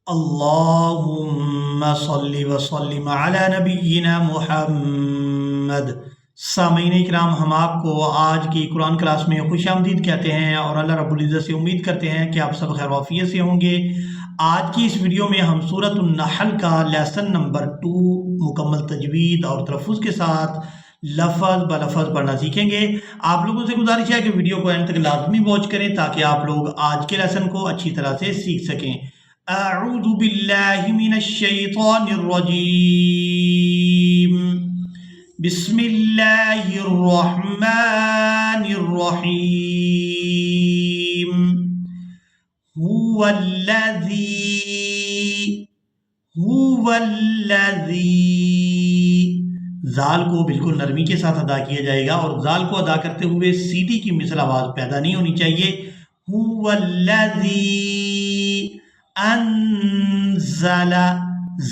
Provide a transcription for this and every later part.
अल्लाहुम्मा सल्लि व सल्लिम अला नबिय्यिना मुहम्मद। सामीन इकराम, हम आपको आज की कुरान क्लास में खुशामदीद कहते हैं और अल्लाह रब्बुल इज़्ज़त से उम्मीद करते हैं कि आप सब खैर वाफियत से होंगे। आज की इस वीडियो में हम सूरत अन-नहल का लेसन नंबर 2 मुकम्मल तजवीद और तलफ़्फ़ुज़ के साथ लफ़ज़ ब लफ़ज़ पढ़ना सीखेंगे। आप लोगों से गुजारिश है कि वीडियो को एंड तक लाजमी वॉच करें ताकि आप लोग आज के लेसन को अच्छी तरह से सीख सकें। अऊज़ु बिल्लाहि मिनश शैतानिर रजीम। बिस्मिल्लाहिर रहमानिर रहीम। हुवल्लज़ी ज़ाल को बिल्कुल नरमी के साथ अदा किया जाएगा और ज़ाल को अदा करते हुए सीधी की मिसल आवाज़ पैदा नहीं होनी चाहिए। हुवल्लज़ी अंज़ला,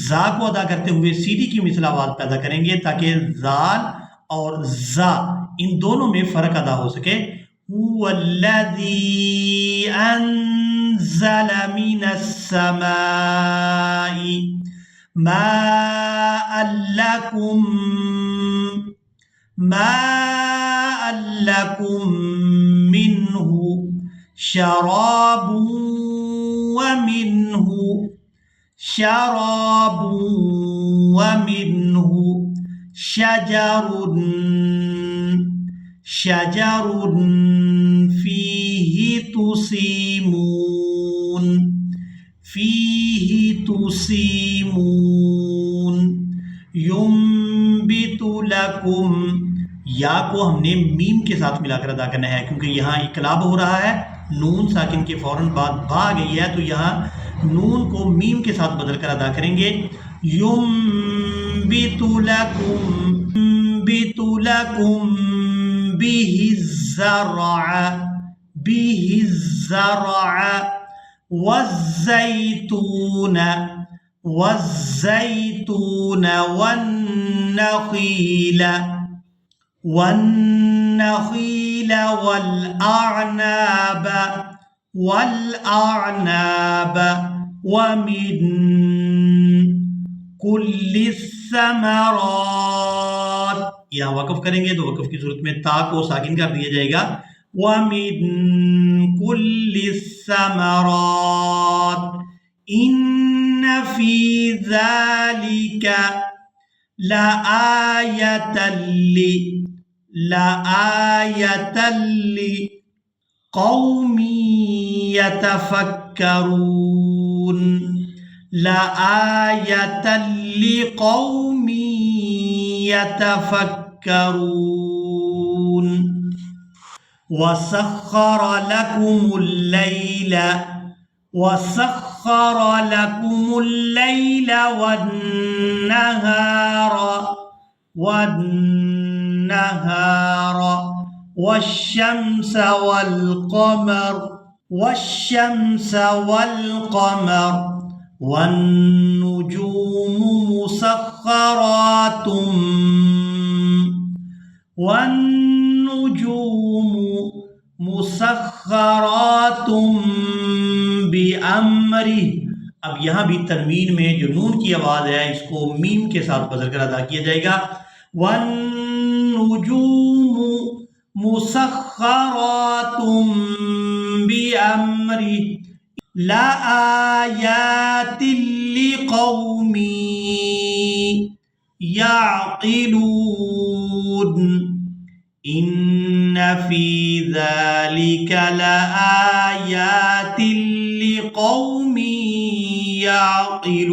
ज़ा को अदा करते हुए सीधी की मिसल आवाज़ पैदा करेंगे ताकि ज़ाल और ज़ा इन दोनों में फ़र्क अदा हो सके। हुवल्लज़ी अंज़ला मिनस समाई माअन लकुम मिन्हु शराबुन व मिन्हु शजरुन फीही तुसीमून युम्बितु लकुम। या को हमने मीम के साथ मिलाकर अदा करना है क्योंकि यहाँ इकलाब हो रहा है, नून साकिन के फौरन बाद बा आ गई है, तो यहाँ नून को मीम के साथ बदल कर अदा करेंगे। युम्बितु लकुम बिहिज़्ज़रअ वज़्ज़ैतून वन्नख़ील वल्अعناب वमिन कुल्लिस्समरात। यहाँ वक़फ़ करेंगे तो वक़फ़ की सूरत में ता को साकिन कर दिया जाएगा। वमिन कुल्लिस्समरात इन्न फी ज़ालिका लआयतन लिक़ौमिन यतफ़क्करून। लआयतन लिक़ौमिन यतफ़क्करून। वसख़्ख़र लकुमुल लैल वन्नहार वश्शम्स वल्क़मर वन्नुजूमु मुसख़्ख़रातुम बिअम्रिही। अब यहाँ भी तनवीन में जो नून की आवाज़ है इसको मीम के साथ बदल कर अदा किया जाएगा। वन्नुजूमु मुसख़्ख़रातुम बिअम्रिही लआयातिन लिक़ौमिन याक़िलून। इन्न फी ज़ालिका लआयातिन लिक़ौमिन याक़िलून।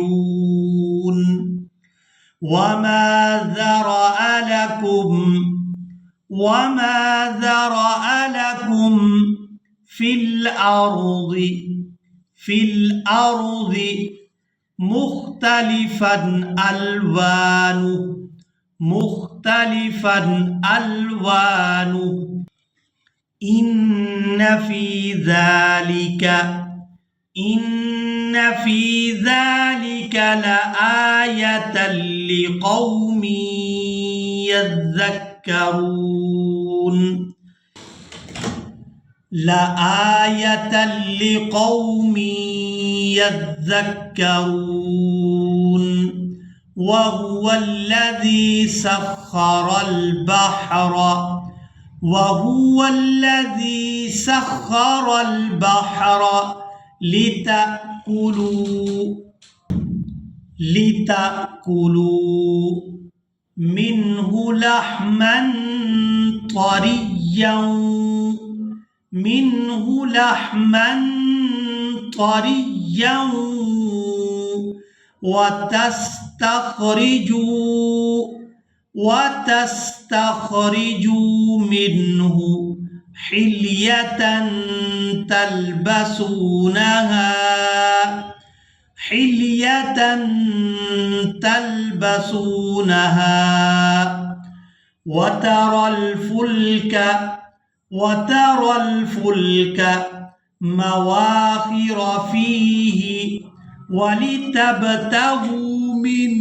वमा ज़रअ लकुम फिल अर्ज़ि मुख्तलिफ़न अल्वानु इन्न फी ज़ालिका लआयतन लिक़ौमिन यज़्ज़क्करून। लआयतन लिकौमी यज़्ज़क्करून वहुवल्लज़ी सख्खरल बहर वहुवल्लज़ी सख्खरल बहर लितअकुलू मिन्हु लहमन तरिय्यन वतस्तखरिजू मिन्हु हिल्यतन तल्बसूनहा वतरल फुल्क मवाखिर फीही वलितबतगू मिन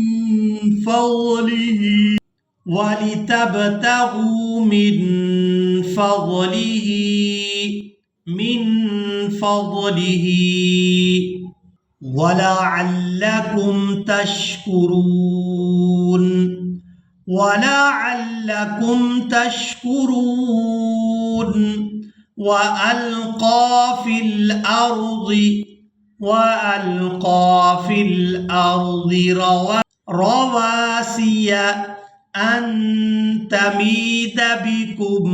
फضलिही वलअल्लकुम तशकुरून वअल्क़ा फिल अर्ज़ि रवासिय अन तमीद बिकुम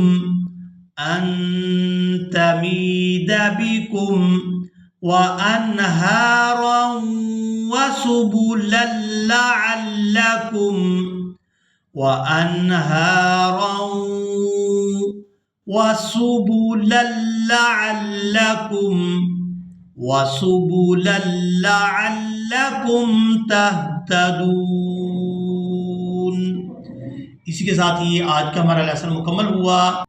वअन्हारन वसुबुलन लअल्लकुम तहतदून। इसी के साथ ही आज का हमारा लेसन मुकम्मल हुआ।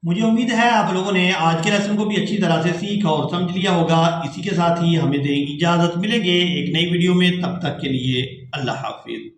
मुझे उम्मीद है आप लोगों ने आज के लेसन को भी अच्छी तरह से सीखा और समझ लिया होगा। इसी के साथ ही हमें दें इजाज़त, मिलेंगे एक नई वीडियो में, तब तक के लिए अल्लाह हाफिज़।